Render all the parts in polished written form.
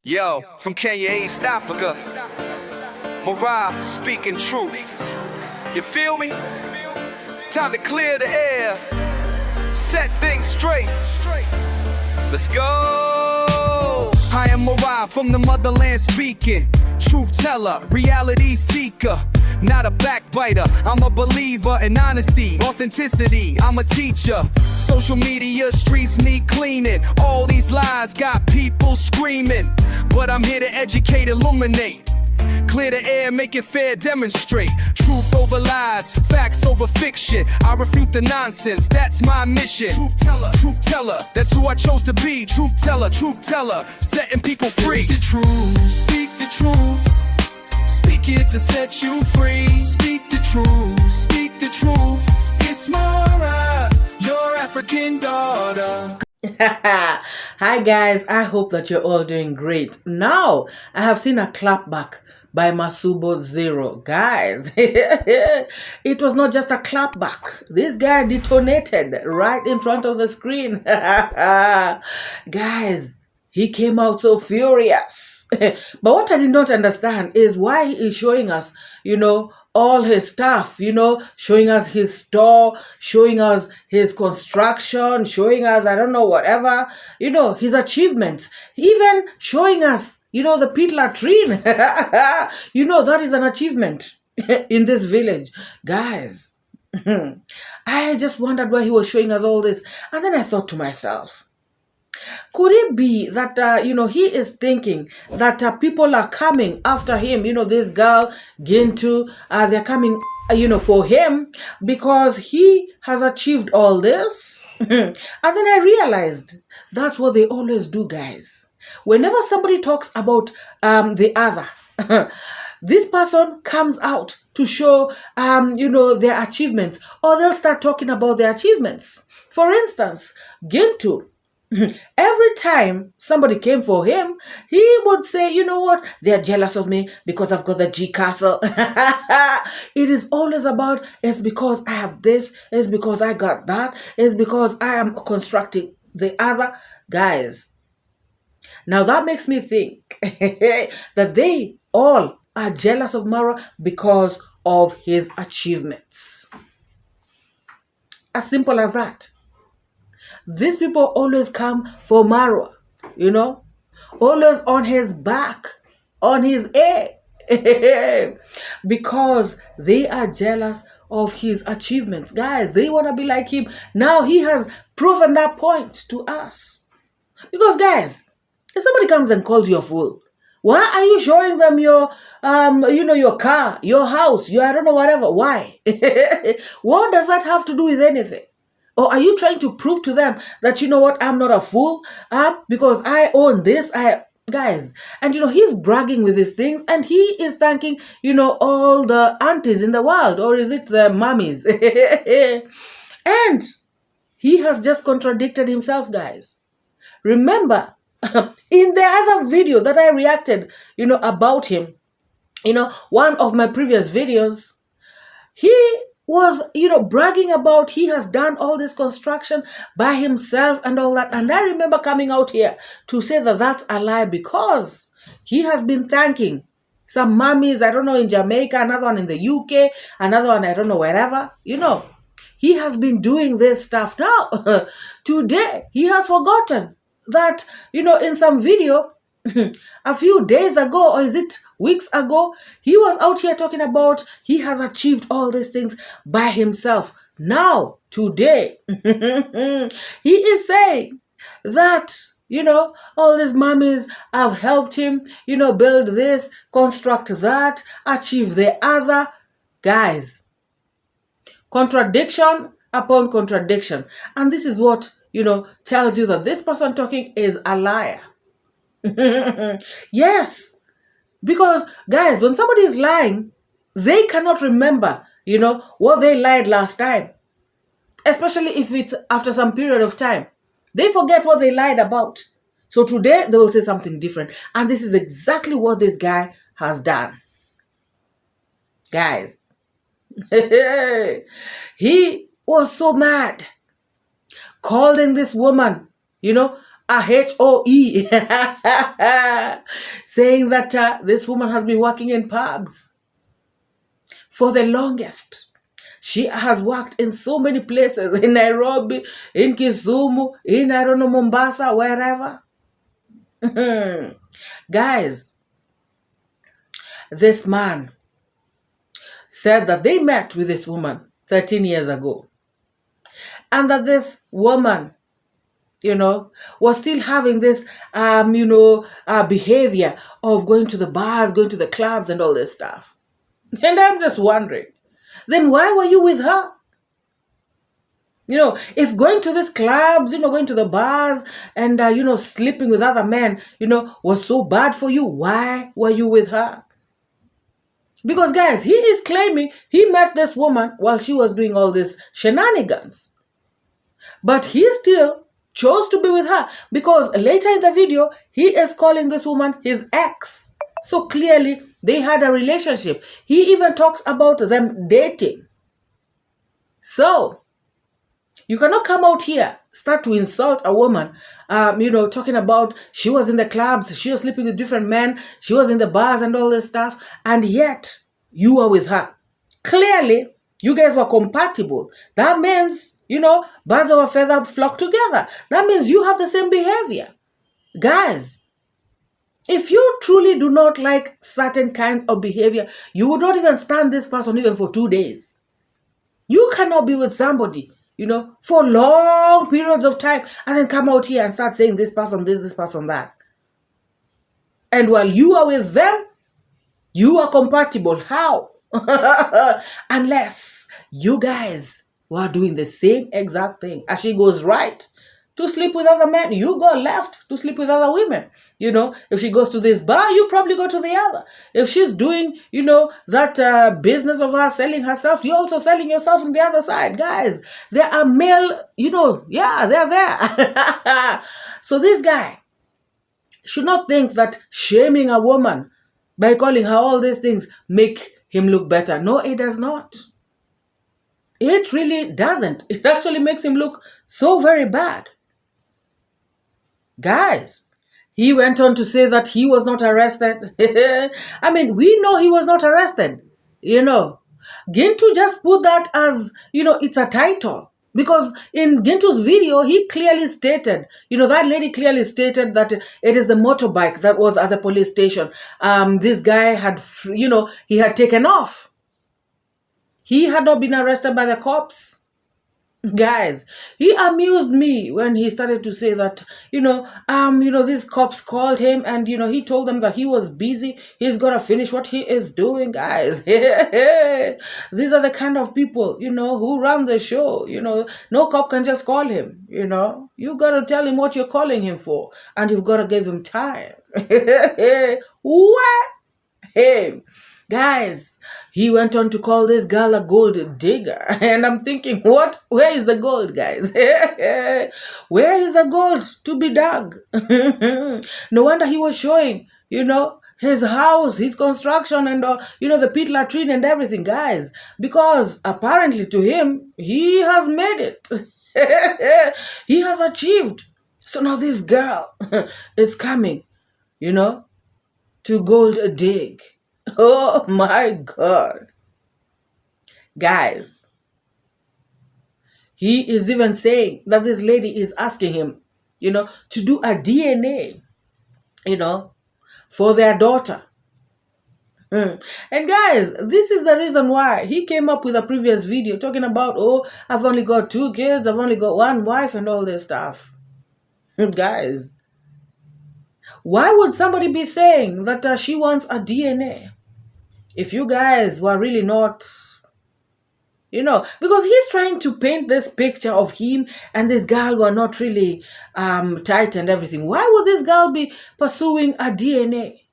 Yo, from Kenya, East Africa, MORAA speaking truth. You feel me? Time to clear the air, set things straight. Let's go. I am MORAA from the motherland speaking. Truth teller, reality seeker. Not a backbiter, I'm a believer in honesty, authenticity, I'm a teacher. Social media, streets need cleaning. All these lies got people screaming. But I'm here to educate, illuminate. Clear the air, make it fair, demonstrate. Truth over lies, facts over fiction. I refute the nonsense, that's my mission. Truth teller, that's who I chose to be. Truth teller, setting people free. Speak the truth, speak the truth. Speak it to set you free. Speak the truth. It's MORAA, your African daughter. Hi guys, I hope that you're all doing great. Now, I have seen a clapback by Masubo Zero. Guys, it was not just a clapback. This guy detonated right in front of the screen. Guys, he came out so furious. But what I did not understand is why he is showing us, all his stuff, showing us his store, showing us his construction, showing us, I don't know, whatever, his achievements, even showing us, the pit latrine. That is an achievement in this village. Guys, I just wondered why he was showing us all this. And then I thought to myself, could it be that, he is thinking that people are coming after him, this girl, Gintu, they're coming, for him because he has achieved all this? And then I realized that's what they always do, guys. Whenever somebody talks about the other, this person comes out to show, their achievements, or they'll start talking about their achievements. For instance, Gintu, every time somebody came for him, he would say, you know what, they're jealous of me because I've got the G castle. It is always about, it's because I have this, it's because I got that, it's because I am constructing the other. Guys, now that makes me think that they all are jealous of MORAA because of his achievements. As simple as that. These people always come for MORAA, always on his back, on his A, because they are jealous of his achievements. Guys, they want to be like him. Now he has proven that point to us. Because guys, if somebody comes and calls you a fool, why are you showing them your, your car, your house, your I don't know, whatever? Why? What does that have to do with anything? Or are you trying to prove to them that, I'm not a fool because I own this, guys. And, he's bragging with these things and he is thanking, all the aunties in the world, or is it the mummies? And he has just contradicted himself, guys. Remember, in the other video that I reacted, about him, one of my previous videos, he was, bragging about he has done all this construction by himself and all that. And I remember coming out here to say that that's a lie because he has been thanking some mummies, I don't know, in Jamaica, another one in the UK, another one, I don't know, wherever, He has been doing this stuff. Now, today, he has forgotten that, in some video, a few days ago, or is it weeks ago, he was out here talking about he has achieved all these things by himself. Now, today, he is saying that, all these mummies have helped him, build this, construct that, achieve the other. Guys, contradiction upon contradiction. And this is what, tells you that this person talking is a liar. Yes, because guys, when somebody is lying, they cannot remember, what they lied last time, especially if it's after some period of time. They forget what they lied about. So today they will say something different. And this is exactly what this guy has done. Guys, he was so mad, calling this woman, a HOE. saying that this woman has been working in pubs for the longest. She has worked in so many places, in Nairobi, in Kisumu, in, I don't know, Mombasa, wherever. Guys, this man said that they met with this woman 13 years ago. And that this woman, was still having this, behavior of going to the bars, going to the clubs and all this stuff. And I'm just wondering, then why were you with her? If going to these clubs, going to the bars and, sleeping with other men, was so bad for you, why were you with her? Because, guys, he is claiming he met this woman while she was doing all these shenanigans. But he still chose to be with her because later in the video, he is calling this woman his ex. So clearly, they had a relationship. He even talks about them dating. So, you cannot come out here, start to insult a woman, talking about she was in the clubs, she was sleeping with different men, she was in the bars and all this stuff, and yet you were with her. Clearly, you guys were compatible. That means, birds of a feather flock together. That means you have the same behavior. Guys, if you truly do not like certain kinds of behavior, you would not even stand this person even for 2 days. You cannot be with somebody, for long periods of time and then come out here and start saying this person this person that. And while you are with them, you are compatible. How? Unless you guys were doing the same exact thing. As she goes right to sleep with other men, you go left to sleep with other women. If she goes to this bar, you probably go to the other. If she's doing, that business of her selling herself, you're also selling yourself on the other side. Guys, there are male, they're there. So this guy should not think that shaming a woman by calling her all these things make him look better. No, it does not. It really doesn't. It actually makes him look so very bad. Guys, he went on to say that he was not arrested. I mean, we know he was not arrested. Gintu just put that as, it's a title. Because in Gintu's video, he clearly stated, that lady clearly stated that it is the motorbike that was at the police station. This guy had, he had taken off. He had not been arrested by the cops. Guys, he amused me when he started to say that, these cops called him and, he told them that he was busy. He's got to finish what he is doing, guys. These are the kind of people, who run the show. No cop can just call him, You got to tell him what you're calling him for. And you've got to give him time. What? Hey. Guys, he went on to call this girl a gold digger. And I'm thinking, what? Where is the gold, guys? Where is the gold to be dug? No wonder he was showing, his house, his construction and, the pit latrine and everything, guys. Because apparently to him, he has made it. He has achieved. So now this girl is coming, to gold dig. Oh my God. Guys, he is even saying that this lady is asking him, to do a DNA, for their daughter. And guys, this is the reason why he came up with a previous video talking about, I've only got 2 kids, I've only got 1 wife and all this stuff. Guys, why would somebody be saying that she wants a DNA? If you guys were really not, because he's trying to paint this picture of him and this girl were not really tight and everything. Why would this girl be pursuing a DNA?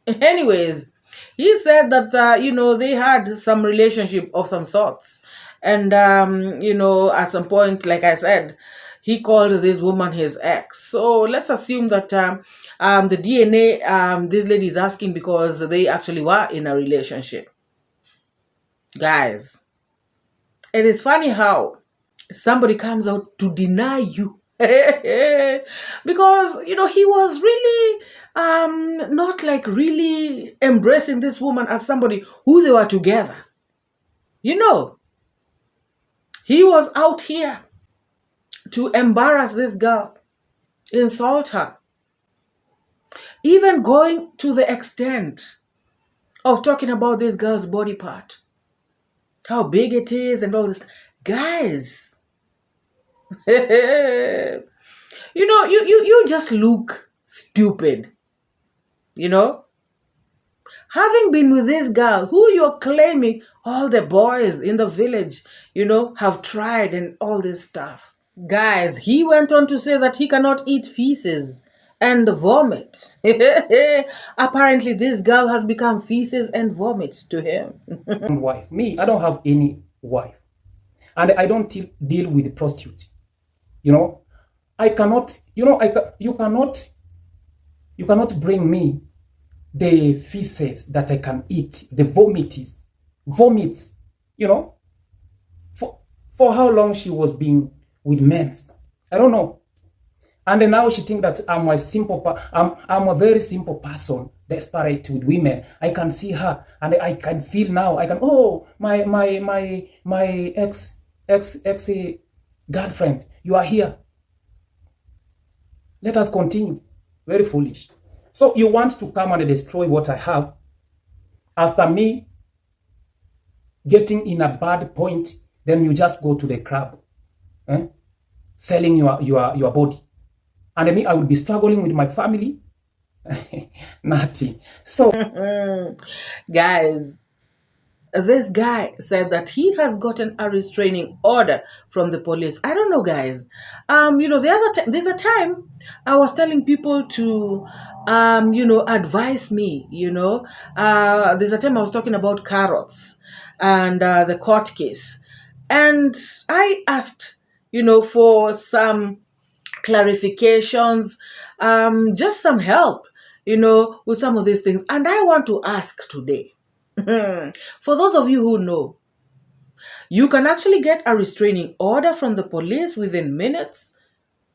Anyways, he said that, they had some relationship of some sorts. And, at some point, like I said, he called this woman his ex. So let's assume that the DNA this lady is asking because they actually were in a relationship. Guys, it is funny how somebody comes out to deny you Because, he was really not like really embracing this woman as somebody who they were together. He was out here to embarrass this girl, insult her, even going to the extent of talking about this girl's body part, how big it is and all this. Guys, you just look stupid, having been with this girl who you're claiming all the boys in the village, have tried and all this stuff. Guys, he went on to say that he cannot eat feces and vomit. Apparently, this girl has become feces and vomit to him. Wife. Me, I don't have any wife. And I don't deal with prostitute. I cannot, you cannot bring me the feces that I can eat, the vomits, for how long she was being with men. I don't know. And then now she think that I'm a very simple person, desperate with women. I can see her and I can feel now. I can, my ex girlfriend, you are here. Let us continue. Very foolish. So you want to come and destroy what I have after me getting in a bad point, then you just go to the club, selling your body. And me, I will be struggling with my family. Naughty. So, guys, this guy said that he has gotten a restraining order from the police. I don't know, guys. The other time, there's a time I was telling people to, advise me, there's a time I was talking about carrots and the court case. And I asked, for some clarifications, just some help, with some of these things. And I want to ask today, for those of you who know, you can actually get a restraining order from the police within minutes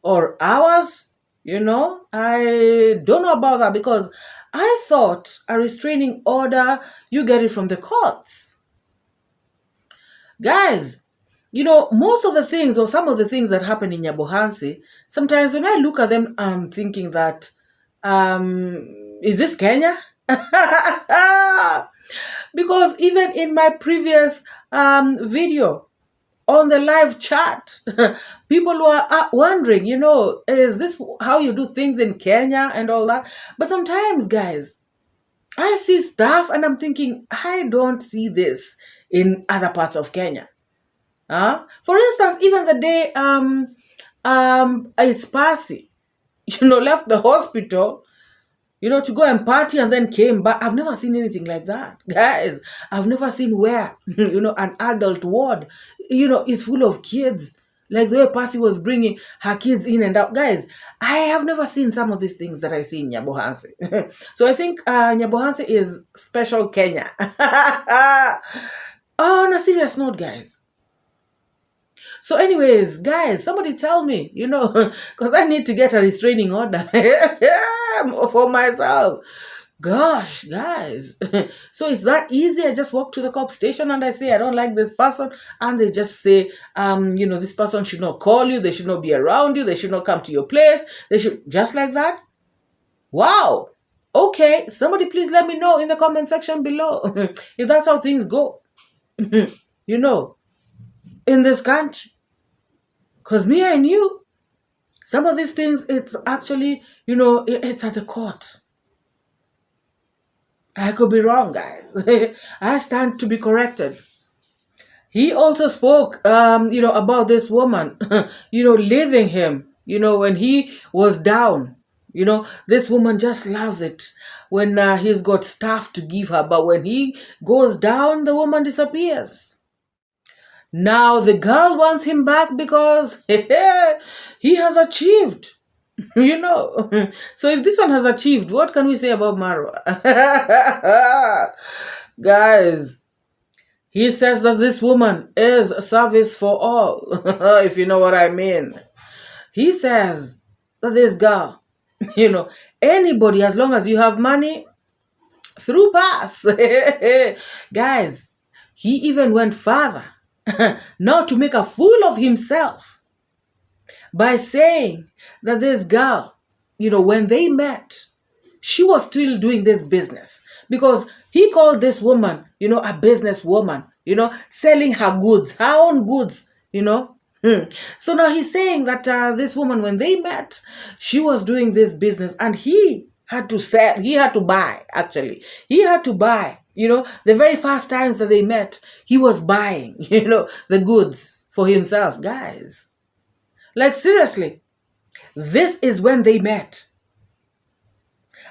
or hours. I don't know about that, because I thought a restraining order, you get it from the courts. Guys, most of the things or some of the things that happen in Nyabohansi, sometimes when I look at them, I'm thinking that, is this Kenya? Because even in my previous video on the live chat, people were wondering, is this how you do things in Kenya and all that? But sometimes, guys, I see stuff and I'm thinking, I don't see this in other parts of Kenya. For instance, even the day it's Pasi, left the hospital, to go and party and then came back. I've never seen anything like that, guys. I've never seen where, an adult ward, is full of kids. Like the way Pasi was bringing her kids in and out. Guys, I have never seen some of these things that I see in Nyabohansi. So I think Nyabohansi is special Kenya. On a serious note, guys. So anyways, guys, somebody tell me, because I need to get a restraining order for myself. Gosh, guys. So it's that easy. I just walk to the cop station and I say, I don't like this person. And they just say, this person should not call you. They should not be around you. They should not come to your place. They should, just like that. Wow. Okay. Somebody please let me know in the comment section below if that's how things go, in this country. Because me, I knew some of these things, it's actually, it's at the court. I could be wrong, guys. I stand to be corrected. He also spoke, about this woman, leaving him, when he was down. This woman just loves it when he's got stuff to give her. But when he goes down, the woman disappears. Now the girl wants him back because he has achieved, So if this one has achieved, what can we say about Marwa? Guys, he says that this woman is a service for all, if you know what I mean. he says that this girl, anybody, as long as you have money, through pass. Guys, he even went further, now to make a fool of himself by saying that this girl, when they met, she was still doing this business, because he called this woman, a businesswoman, selling her goods, her own goods, So now he's saying that this woman, when they met, she was doing this business, and he had to sell, he had to buy, actually. He had to buy, the very first times that they met, he was buying, the goods for himself. Guys, like seriously, this is when they met.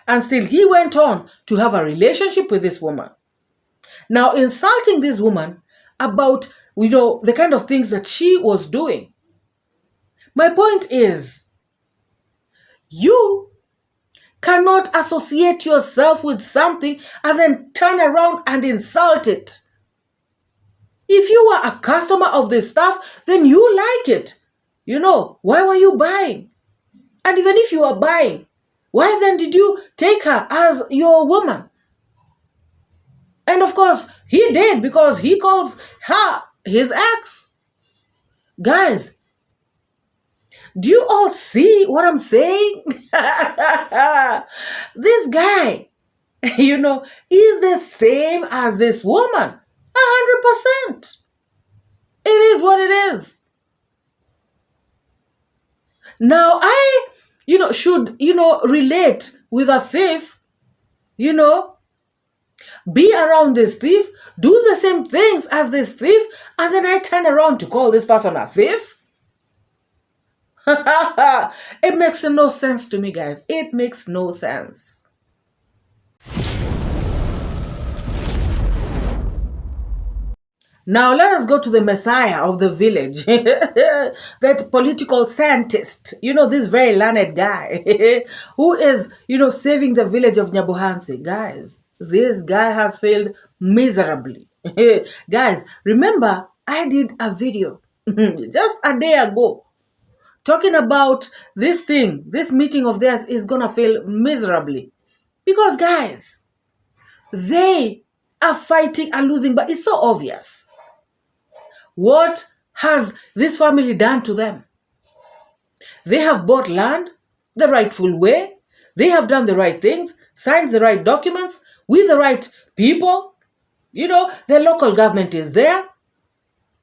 And still he went on to have a relationship with this woman. Now insulting this woman about, the kind of things that she was doing. My point is, you cannot associate yourself with something and then turn around and insult it. If you were a customer of this stuff, then you like it. Why were you buying? And even if you were buying, why then did you take her as your woman? And of course, he did, because he calls her his ex. Guys, do you all see what I'm saying? This guy, is the same as this woman. 100%. It is what it is. Now, I, should, relate with a thief, be around this thief, do the same things as this thief, and then I turn around to call this person a thief? It makes no sense to me, guys. It makes no sense. Now let us go to the messiah of the village, that political scientist, this very learned guy, who is, saving the village of Nyabohansi. Guys, this guy has failed miserably. Guys, remember, I did a video just a day ago talking about this thing, this meeting of theirs is gonna fail miserably. Because, guys, they are fighting and losing, but it's so obvious. What has this family done to them? They have bought land the rightful way. They have done the right things, signed the right documents with the right people. The local government is there.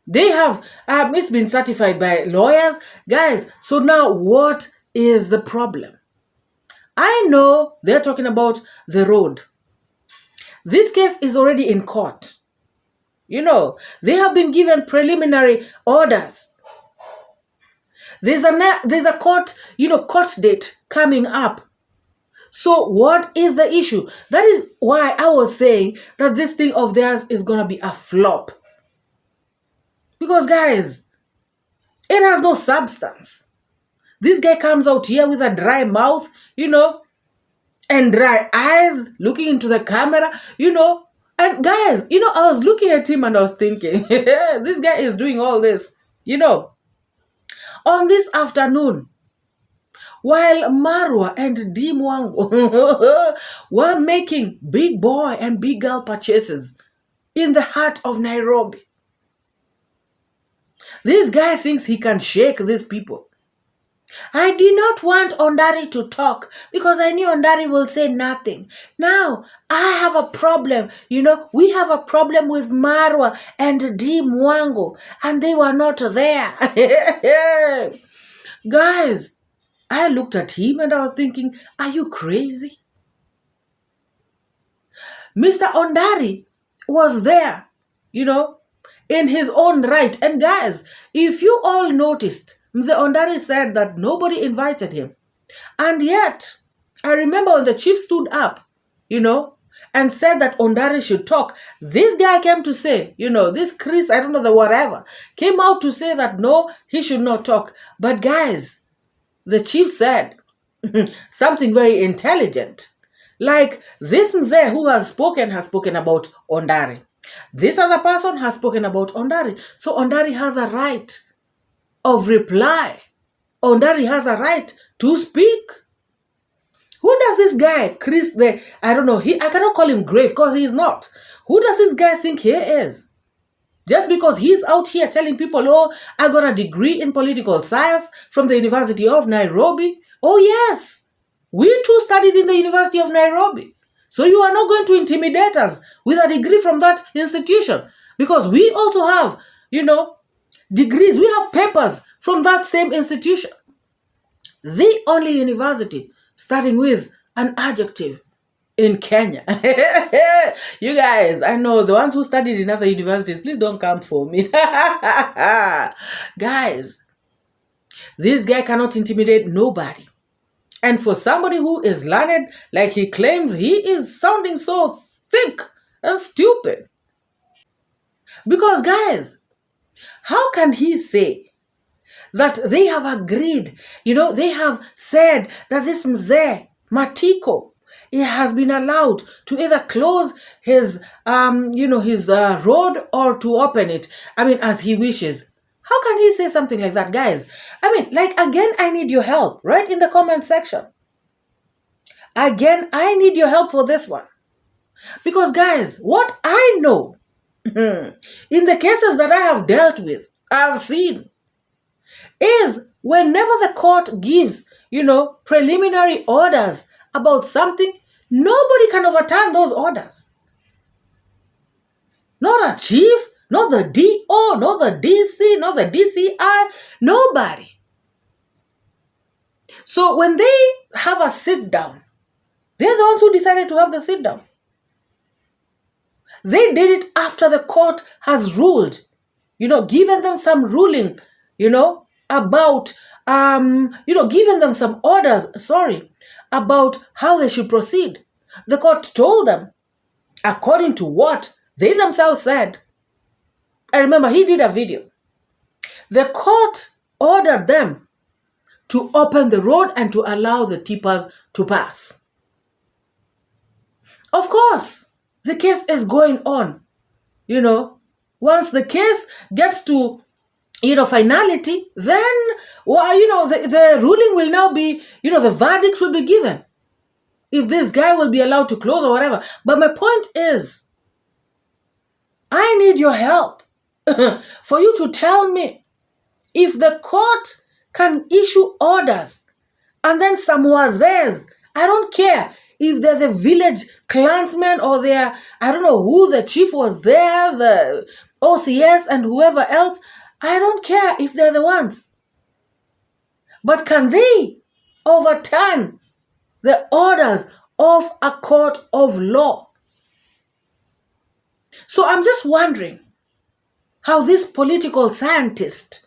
They have, it's been certified by lawyers. Guys, so now what is the problem? I know they're talking about the road. This case is already in court. They have been given preliminary orders. There's a court, court date coming up. So what is the issue? That is why I was saying that this thing of theirs is going to be a flop. Because, guys, it has no substance. This guy comes out here with a dry mouth, and dry eyes, looking into the camera, And guys, I was looking at him and I was thinking, this guy is doing all this, on this afternoon, while Marwa and DeeMwango were making big boy and big girl purchases in the heart of Nairobi. This guy thinks he can shake these people. I did not want Ondari to talk because I knew Ondari will say nothing. Now, I have a problem. We have a problem with Marwa and DeeMwango, and they were not there. Guys, I looked at him and I was thinking, are you crazy? Mr. Ondari was there, in his own right. And guys, if you all noticed, Mzee Ondari said that nobody invited him. And yet, I remember when the chief stood up, and said that Ondari should talk. This guy came to say, this Chris, I don't know, the whatever, came out to say that no, he should not talk. But guys, the chief said something very intelligent. Like, this Mzee who has spoken about Ondari. This other person has spoken about Ondari. So Ondari has a right of reply Ondari has a right to speak. Who does this guy, Chris, I don't know, I cannot call him great because he's not. Who does this guy think he is? Just because he's out here telling people, oh, I got a degree in political science from the University of Nairobi. Oh, yes. We too studied in the University of Nairobi. So you are not going to intimidate us with a degree from that institution. Because we also have, degrees. We have papers from that same institution. The only university starting with an adjective in Kenya. You guys, I know the ones who studied in other universities, please don't come for me. Guys, this guy cannot intimidate nobody. And for somebody who is learned, like he claims, he is sounding so thick and stupid. Because guys, how can he say that they have agreed, they have said that this Mzee Matiko, he has been allowed to either close his, his road or to open it, as he wishes. How can he say something like that, guys? Again, I need your help, right in the comment section. Again, I need your help for this one. Because, guys, what I know, in the cases that I have dealt with, I've seen, is whenever the court gives, preliminary orders about something, nobody can overturn those orders. Not a chief, not the DO, not the DC, not the DCI, nobody. So when they have a sit down, they're the ones who decided to have the sit down. They did it after the court has ruled, given them some ruling, about, given them some orders, about how they should proceed. The court told them, according to what they themselves said. I remember he did a video. The court ordered them to open the road and to allow the tippers to pass. Of course, the case is going on. Once the case gets to, finality, then, the ruling will now be, the verdict will be given. If this guy will be allowed to close or whatever. But my point is, I need your help for you to tell me if the court can issue orders and then some wazes, I don't care if they're the village clansmen or they're, I don't know who the chief was there, the OCS and whoever else, I don't care if they're the ones. But can they overturn the orders of a court of law? So I'm just wondering how this political scientist,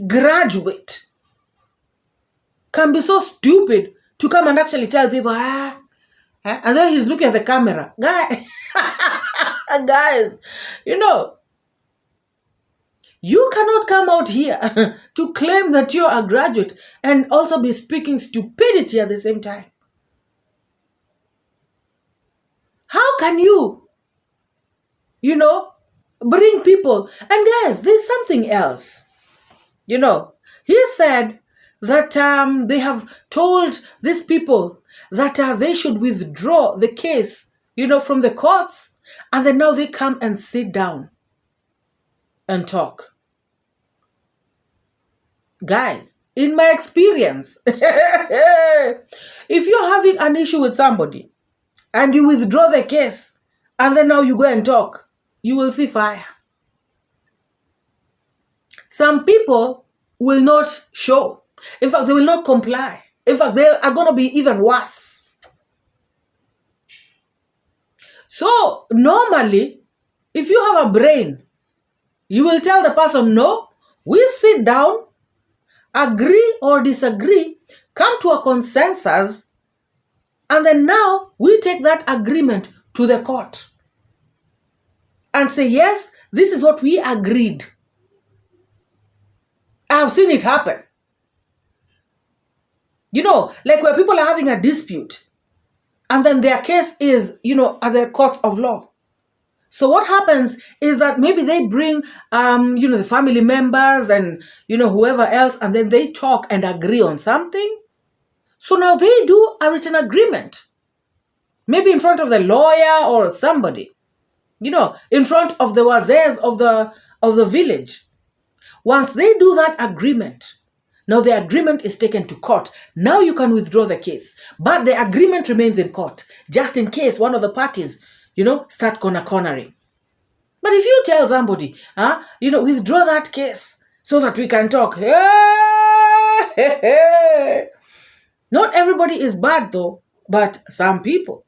graduate, can be so stupid to come and actually tell people, and then he's looking at the camera. Guys, you cannot come out here to claim that you're a graduate and also be speaking stupidity at the same time. How can you, bring people? And guys, there's something else. He said that they have told these people that they should withdraw the case, from the courts, and then now they come and sit down and talk. Guys, in my experience, if you're having an issue with somebody and you withdraw the case and then now you go and talk, you will see fire. Some people will not show. In fact, they will not comply. In fact, they are going to be even worse. So, normally, if you have a brain, you will tell the person, no, we sit down, agree or disagree, come to a consensus, and then now we take that agreement to the court and say, yes, this is what we agreed. I've seen it happen. Like where people are having a dispute and then their case is, at the court of law. So what happens is that maybe they bring, the family members and, whoever else, and then they talk and agree on something. So now they do a written agreement, maybe in front of the lawyer or somebody, in front of the wazes of the village. Once they do that agreement, now the agreement is taken to court. Now you can withdraw the case, but the agreement remains in court, just in case one of the parties, start cornering. But if you tell somebody, withdraw that case so that we can talk. Not everybody is bad though, but some people.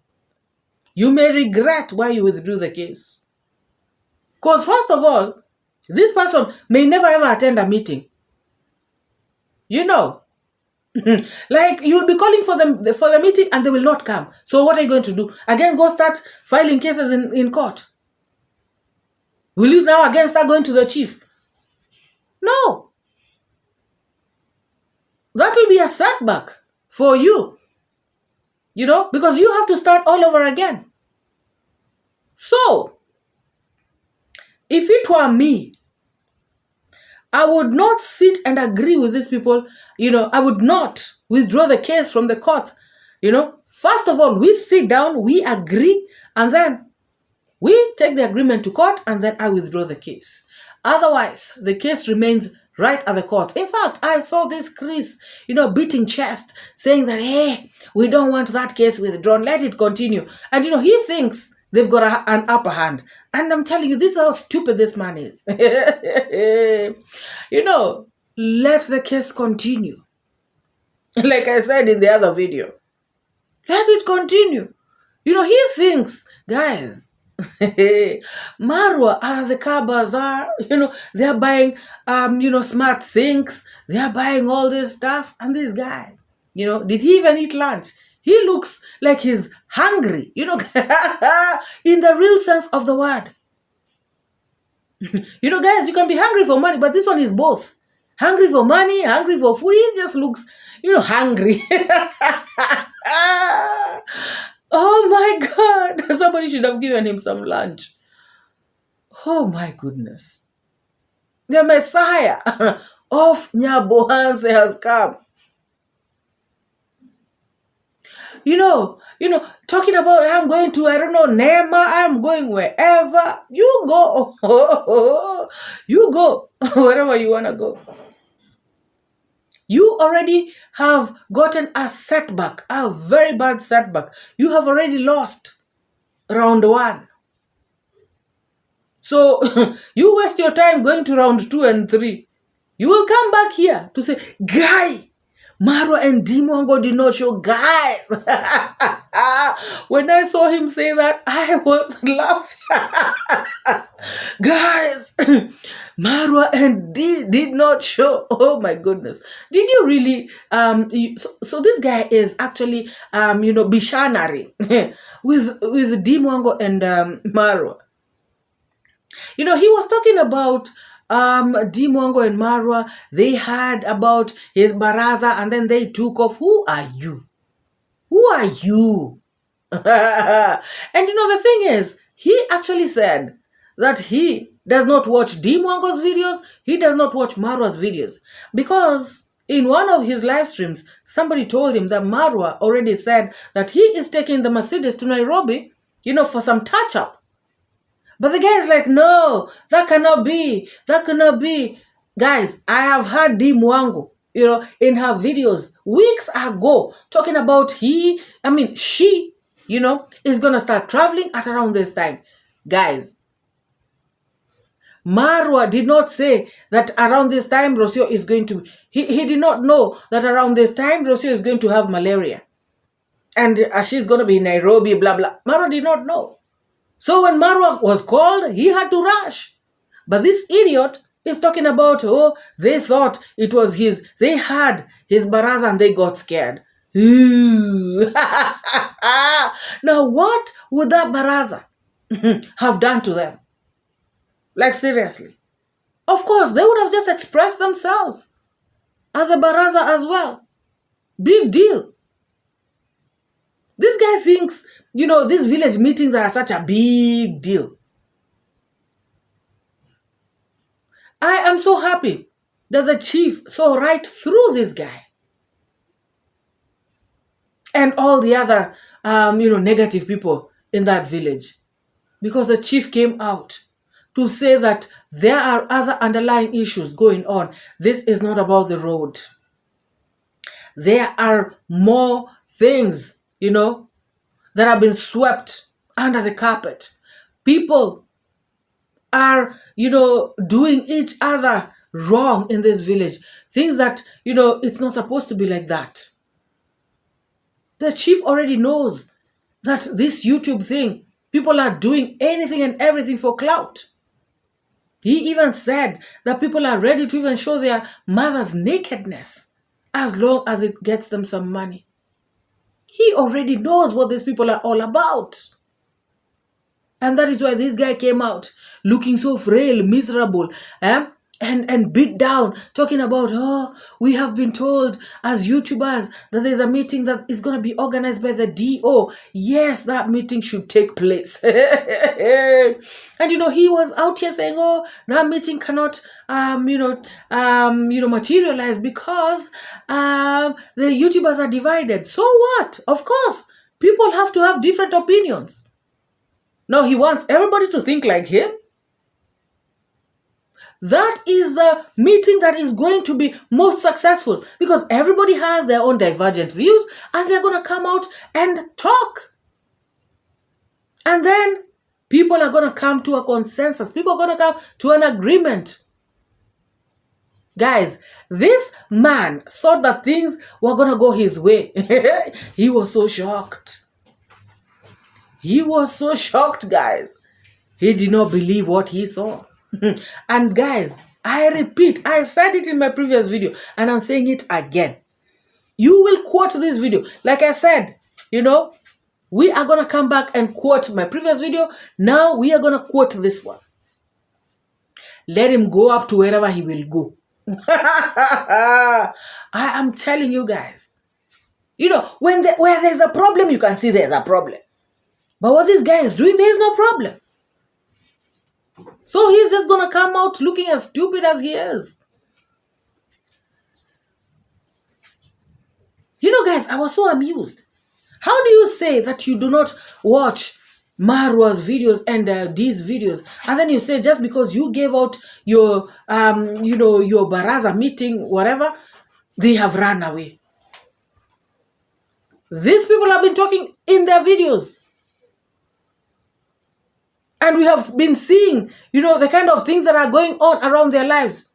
You may regret why you withdrew the case. Because first of all, this person may never ever attend a meeting. Like you'll be calling for the meeting and they will not come. So what are you going to do? Again, go start filing cases in court? Will you now again start going to the chief? No. That will be a setback for you. Because you have to start all over again. So, if it were me, I would not sit and agree with these people. I would not withdraw the case from the court. First of all, we sit down, we agree, and then we take the agreement to court, and then I withdraw the case. Otherwise, the case remains right at the court. In fact, I saw this Chris, beating chest, saying that, hey, we don't want that case withdrawn. Let it continue. And, he thinks they've got an upper hand. And I'm telling you, this is how stupid this man is. Let the case continue. Like I said in the other video, let it continue. He thinks, guys, Marwa are the car bazaar. They're buying, smart sinks. They're buying all this stuff. And this guy, did he even eat lunch? He looks like he's hungry, in the real sense of the word. Guys, you can be hungry for money, but this one is both. Hungry for money, hungry for food. He just looks, hungry. Oh my God. Somebody should have given him some lunch. Oh my goodness. The Messiah of Nyabohanse has come. Talking about I'm going to, Nema, I'm going wherever. You go. You go wherever you want to go. You already have gotten a setback, a very bad setback. You have already lost round 1. So you waste your time going to round 2 and 3. You will come back here to say, guy, Marwa and DeeMwango did not show, guys. When I saw him say that, I was laughing. Guys, Marwa and Dee did not show. Oh my goodness. Did you really, so this guy is actually, bishanari with DeeMwango and Marwa. He was talking about DeeMwango and Marwa. They had about his baraza and then they took off. Who are you? Who are you? And the thing is, he actually said that he does not watch DeeMwango's videos. He does not watch Marwa's videos. Because in one of his live streams, somebody told him that Marwa already said that he is taking the Mercedes to Nairobi, for some touch-up. But the guy is like, no, that cannot be. That cannot be. Guys, I have heard DeeMwango, in her videos weeks ago talking about she, is going to start traveling at around this time. Guys, Marwa did not say that around this time Rocio is going to, he did not know that around this time Rocio is going to have malaria. And she's going to be in Nairobi, blah, blah. Marwa did not know. So when Marwa was called, he had to rush. But this idiot is talking about, they thought it was they had his baraza and they got scared. Now what would that baraza have done to them? Like seriously. Of course, they would have just expressed themselves at the baraza as well. Big deal. This guy thinks, these village meetings are such a big deal. I am so happy that the chief saw right through this guy and all the other, negative people in that village, because the chief came out to say that there are other underlying issues going on. This is not about the road. There are more things, that have been swept under the carpet. People are, doing each other wrong in this village. Things that, it's not supposed to be like that. The chief already knows that this YouTube thing, people are doing anything and everything for clout. He even said that people are ready to even show their mother's nakedness as long as it gets them some money. He already knows what these people are all about. And that is why this guy came out looking so frail, miserable, and beat down, talking about, we have been told as YouTubers that there's a meeting that is going to be organized by the DO. Yes, that meeting should take place. And, he was out here saying, that meeting cannot, materialize because the YouTubers are divided. So what? Of course, people have to have different opinions. Now he wants everybody to think like him. That is the meeting that is going to be most successful, because everybody has their own divergent views and they're going to come out and talk. And then people are going to come to a consensus. People are going to come to an agreement. Guys, this man thought that things were going to go his way. He was so shocked. He was so shocked, guys. He did not believe what he saw. And guys, I repeat, I said it in my previous video and I'm saying it again. You will quote this video. Like I said, we are going to come back and quote my previous video. Now we are going to quote this one. Let him go up to wherever he will go. I am telling you guys, where there's a problem, you can see there's a problem. But what this guy is doing, there is no problem. So he's just going to come out looking as stupid as he is. Guys, I was so amused. How do you say that you do not watch Marwa's videos and these videos, and then you say just because you gave out your, your baraza meeting, whatever, they have run away? These people have been talking in their videos. And we have been seeing, the kind of things that are going on around their lives.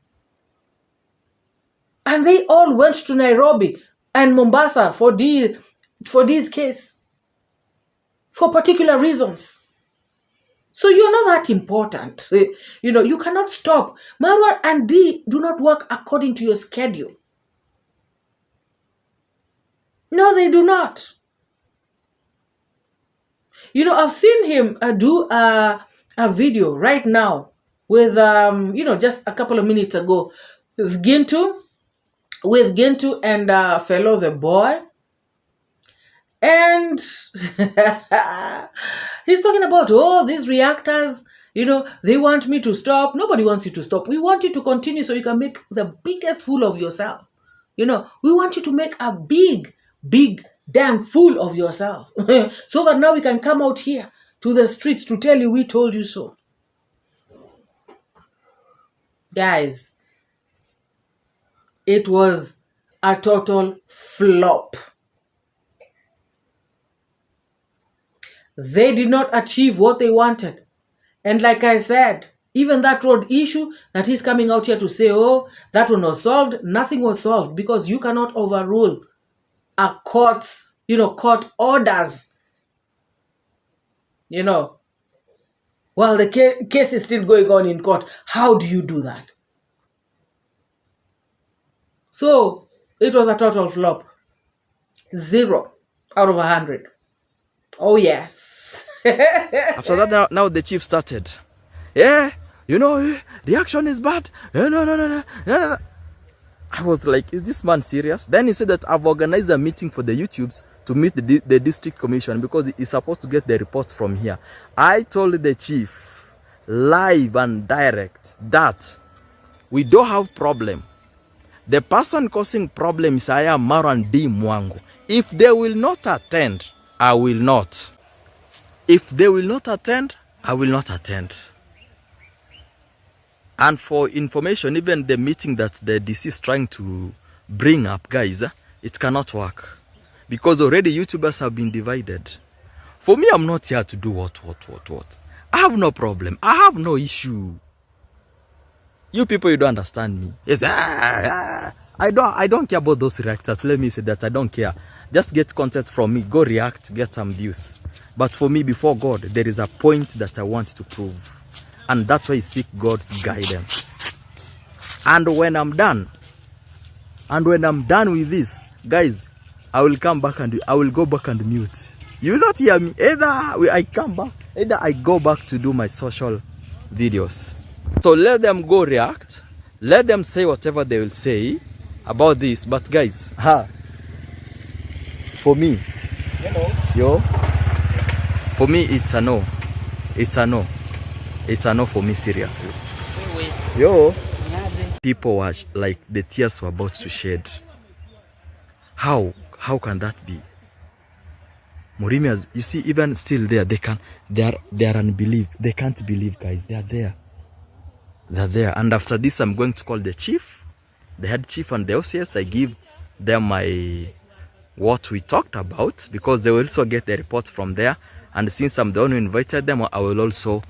And they all went to Nairobi and Mombasa for this case, for particular reasons. So you're not that important. You cannot stop. Marwa and Dee do not work according to your schedule. No, they do not. I've seen him do a video right now with, just a couple of minutes ago with Gintu and fellow the boy. And he's talking about, these reactors, they want me to stop. Nobody wants you to stop. We want you to continue so you can make the biggest fool of yourself. We want you to make a big damn fool of yourself. So that now we can come out here to the streets to tell you we told you so. Guys, it was a total flop. They did not achieve what they wanted. And like I said, even that road issue that he's coming out here to say, that one was solved, nothing was solved, because you cannot overrule a court's, court orders, while the case is still going on in court. How do you do that? So it was a total flop. 0 out of 100. Oh yes. After that, now the chief started. Yeah, the action is bad. No. I was like, is this man serious? Then he said that I've organized a meeting for the YouTubes to meet the district commission because he's supposed to get the reports from here. I told the chief live and direct that we don't have problem. The person causing problem is iammarwa and DeeMwango. If they will not attend, I will not. If they will not attend, I will not attend. And for information, even the meeting that the DC is trying to bring up, guys, it cannot work. Because already YouTubers have been divided. For me, I'm not here to do what. I have no problem. I have no issue. You people, you don't understand me. Yes, I don't care about those reactors. Let me say that I don't care. Just get content from me. Go react, get some views. But for me, before God, there is a point that I want to prove. And that's why I seek God's guidance. And when I'm done, with this, guys, I will come back and I will go back and mute. You will not hear me. Either I come back, either I go back to do my social videos. So let them go react. Let them say whatever they will say about this. But guys, for me, for me, it's a no. It's a no. It's a no for me, seriously. People were like, the tears were about to shed. How can that be? Morimias, you see, even still there, they are unbelief. They can't believe, guys. They are there. They're there. And after this, I'm going to call the chief, the head chief, and the OCS. I give them what we talked about, because they will also get the report from there. And since I'm the one who invited them, I will also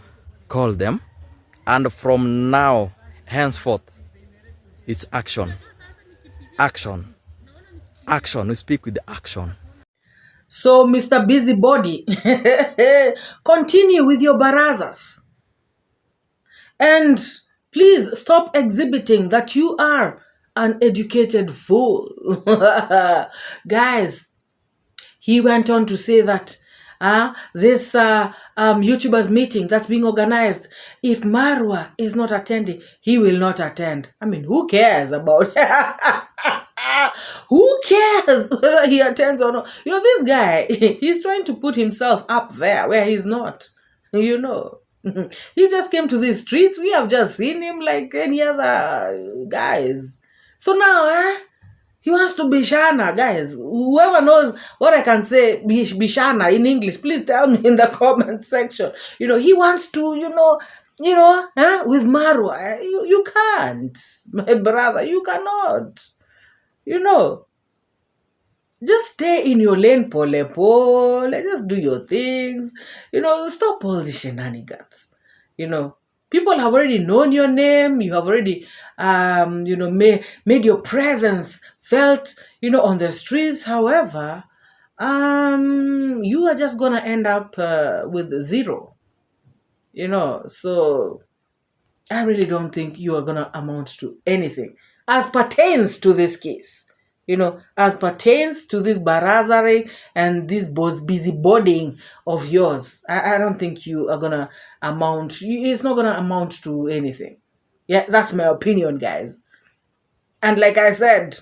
call them. And from now, henceforth, it's action. Action. Action. We speak with the action. So, Mr. Busybody, continue with your barazas. And please stop exhibiting that you are an educated fool. Guys, he went on to say that this YouTubers meeting that's being organized, if Marwa is not attending, he will not attend. I mean, who cares about who cares whether he attends or not? You know, this guy, he's trying to put himself up there where he's not. You know, he just came to these streets. We have just seen him like any other guys. So now, he wants to bishana, guys. Whoever knows what I can say, bishana in English, please tell me in the comment section. You know, he wants to, with Marwa. You can't, my brother. You cannot. You know, just stay in your lane, pole. Just do your things. You know, stop all the shenanigans. You know, people have already known your name. You have already, made your presence felt, on the streets. However, you are just going to end up with zero. So I really don't think you are going to amount to anything as pertains to this case. As pertains to this barazari and this busybodying of yours, I don't think you are going to amount. It's not going to amount to anything. Yeah, that's my opinion, guys. And like I said,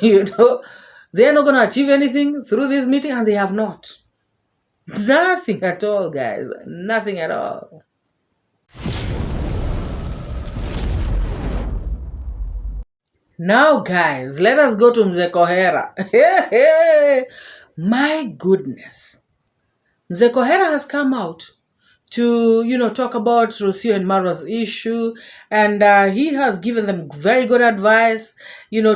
they're not going to achieve anything through this meeting, and they have not. Nothing at all, guys. Nothing at all. Now, guys, let us go to Mzee Kohera. My goodness. Mzee Kohera has come out to, talk about Rocio and Marwa's issue. And he has given them very good advice,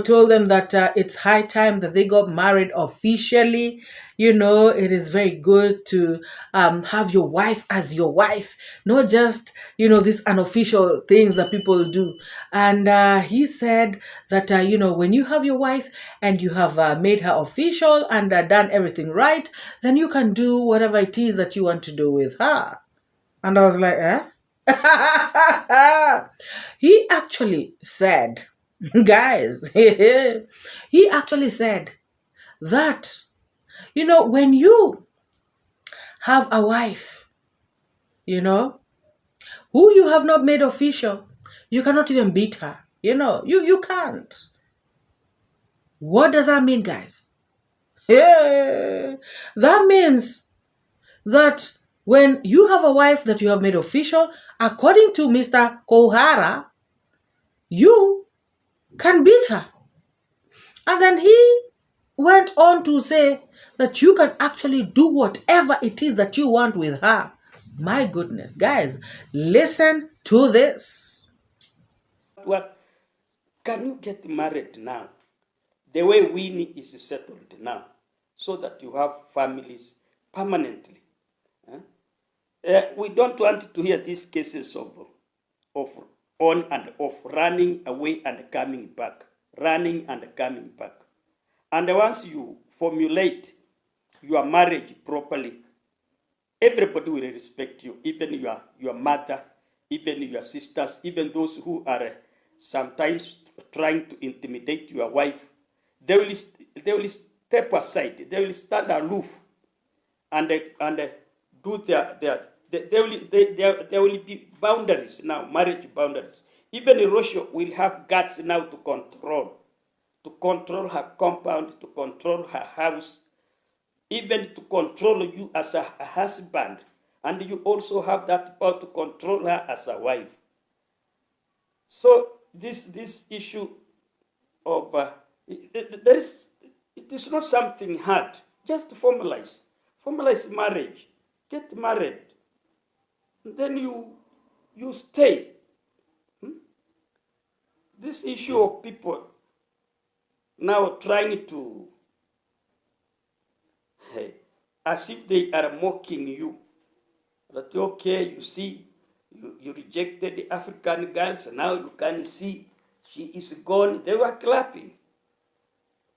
told them that it's high time that they got married officially. It is very good to have your wife as your wife, not just, these unofficial things that people do. And he said that, when you have your wife and you have made her official and done everything right, then you can do whatever it is that you want to do with her. And I was like, He actually said, guys, he actually said that, when you have a wife, who you have not made official, you cannot even beat her. You can't. What does that mean, guys? That means that when you have a wife that you have made official, according to Mr. Kohara, you can beat her. And then he went on to say that you can actually do whatever it is that you want with her. My goodness, guys, listen to this. What can you get married now? The way Winnie is settled now, so that you have families permanently. We don't want to hear these cases of on and off, running away and coming back, running and coming back. And once you formulate your marriage properly, everybody will respect you, even your mother, even your sisters, even those who are sometimes trying to intimidate your wife. They will step aside. They will stand aloof, and do there will be boundaries now, marriage boundaries. Even Russia will have guts now to control her compound, to control her house, even to control you as a husband, and you also have that power to control her as a wife. So this issue of it is not something hard. Just formalize marriage, get married, and then you stay. This issue of people now trying to, as if they are mocking you, that okay, you see, you rejected the African girls, now you can see she is gone. They were clapping.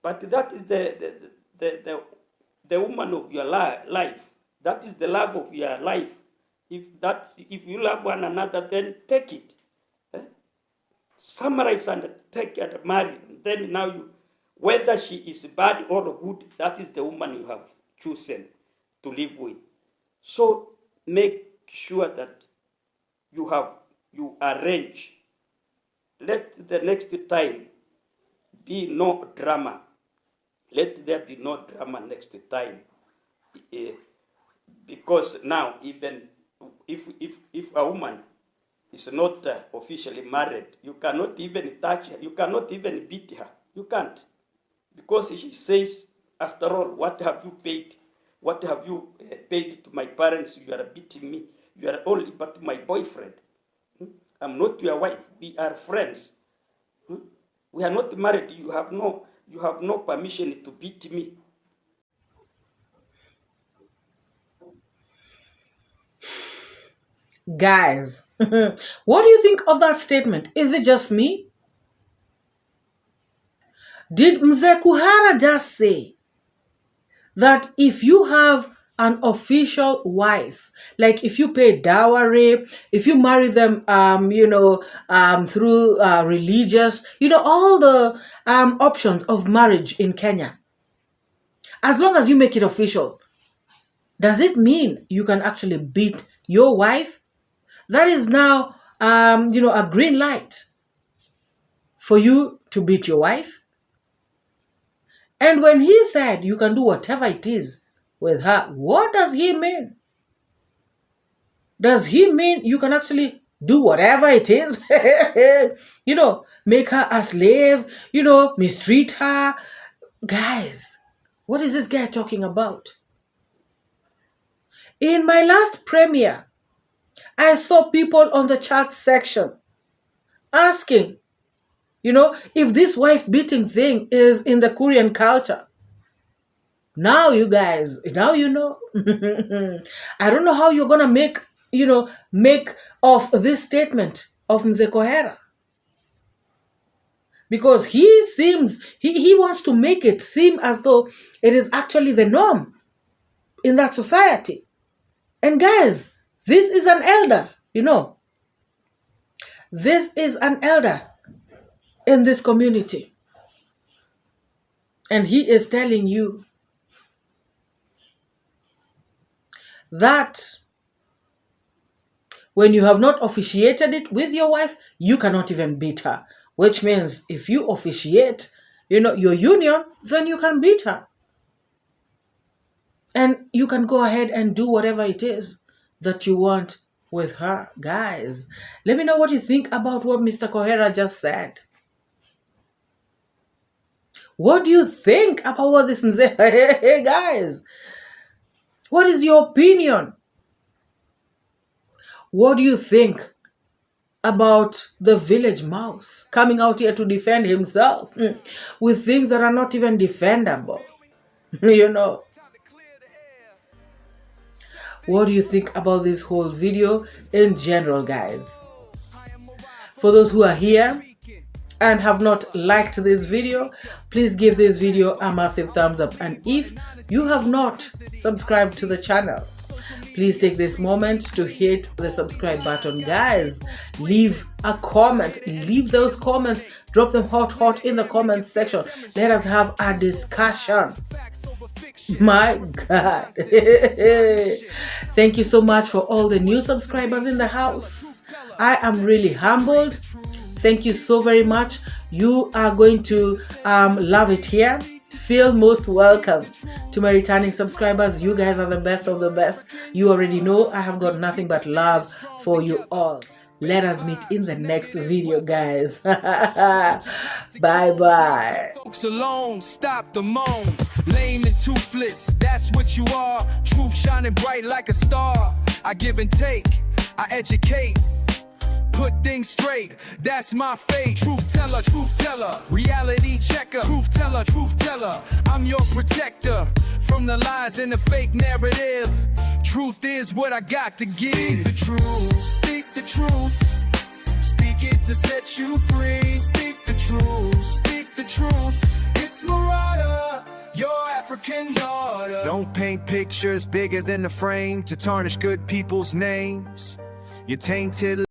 But that is the woman of your life. That is the love of your life. If you love one another, then take it. Summarize and take it and marry. Then now whether she is bad or good, that is the woman you have chosen to live with. So make sure that you arrange. Let the next time be no drama. Let there be no drama next time. Because now, even if a woman is not officially married, you cannot even touch her. You cannot even beat her. You can't. Because she says, after all, what have you paid? What have you paid to my parents? You are beating me. You are only but my boyfriend. I'm not your wife. We are friends. We are not married. You have no permission to beat me. Guys, what do you think of that statement? Is it just me? Did Mzee Kuhara just say that if you have an official wife, like if you pay dowry, if you marry them, through religious, all the options of marriage in Kenya, as long as you make it official, does it mean you can actually beat your wife? That is now, a green light for you to beat your wife. And when he said you can do whatever it is with her, what does he mean? Does he mean you can actually do whatever it is? Make her a slave, mistreat her? Guys, what is this guy talking about? In my last premiere, I saw people on the chat section asking, if this wife beating thing is in the Korean culture. Now you guys, now you know. I don't know how you're going to make of this statement of Mzee Kuhara. Because he seems, he wants to make it seem as though it is actually the norm in that society. And guys, this is an elder, This is an elder in this community. And he is telling you that when you have not officiated it with your wife, you cannot even beat her. Which means if you officiate, your union, then you can beat her. And you can go ahead and do whatever it is that you want with her. Guys, let me know what you think about what Mr. Kohera just said. What do you think about what this Mzee? Hey guys, what is your opinion? What do you think about the village mouse coming out here to defend himself with things that are not even defendable? You know. What do you think about this whole video in general, guys? For those who are here and have not liked this video, please give this video a massive thumbs up. And if you have not subscribed to the channel, please take this moment to hit the subscribe button. Guys, leave a comment. Leave those comments. Drop them hot in the comment section. Let us have a discussion. My God. Thank you so much for all the new subscribers in the house. I am really humbled. Thank you so very much. You are going to love it here. Feel most welcome. To my returning subscribers, you guys are the best of the best. You already know I have got nothing but love for you all. Let us meet in the next video, guys. Bye-bye. Folks alone, stop the moans. Lame and toothless, that's what you are. Truth shining bright like a star. I give and take, I educate. Put things straight, that's my fate. Truth teller, reality checker. Truth teller, I'm your protector. From the lies and the fake narrative. Truth is what I got to give. Speak the truth, speak the truth. Speak it to set you free. Speak the truth, it's MORAA, your African daughter. Don't paint pictures bigger than the frame to tarnish good people's names. You're tainted.